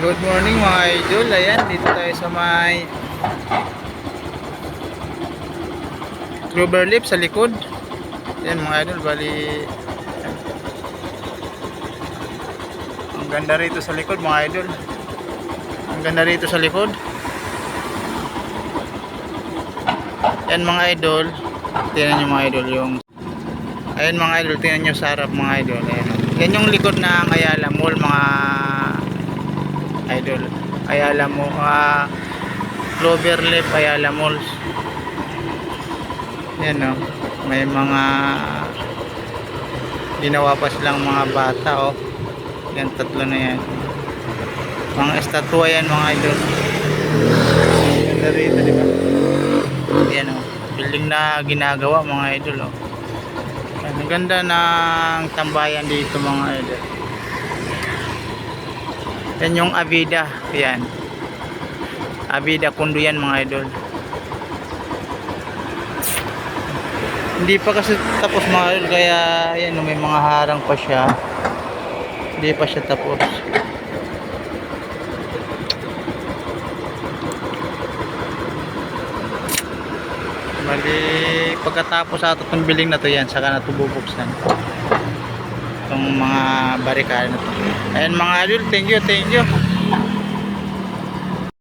Good morning mga idol. Ayan, dito tayo sa may clover leaf sa likod. Ayan mga idol, bali ang ganda rito sa likod mga idol. Ang ganda rito sa likod. Ayan mga idol, tingnan nyo mga idol yung ayan mga idol, tingnan nyo sa harap mga idol. Ayan, yan yung likod ng Ayala Mall mga idol. Ayala mo Clover Leaf Ayala Malls. Yan o, may mga ginawa pa silang mga bata o. Yan, tatlo na yan, mga estatwa yan mga idol. Ganda rito diba? Yan o, building na ginagawa mga idol o. Yan, ang ganda ng tambayan dito mga idol. Yan yung Avida, yan Avida Condo yan mga idol. Hindi pa kasi tapos mga idol, kaya yan may mga harang pa siya, hindi pa siya tapos. Bali pagkatapos sa itong building na to yan, saka na ito bubuksan itong mga barikada na to. Ayan mga idol, thank you.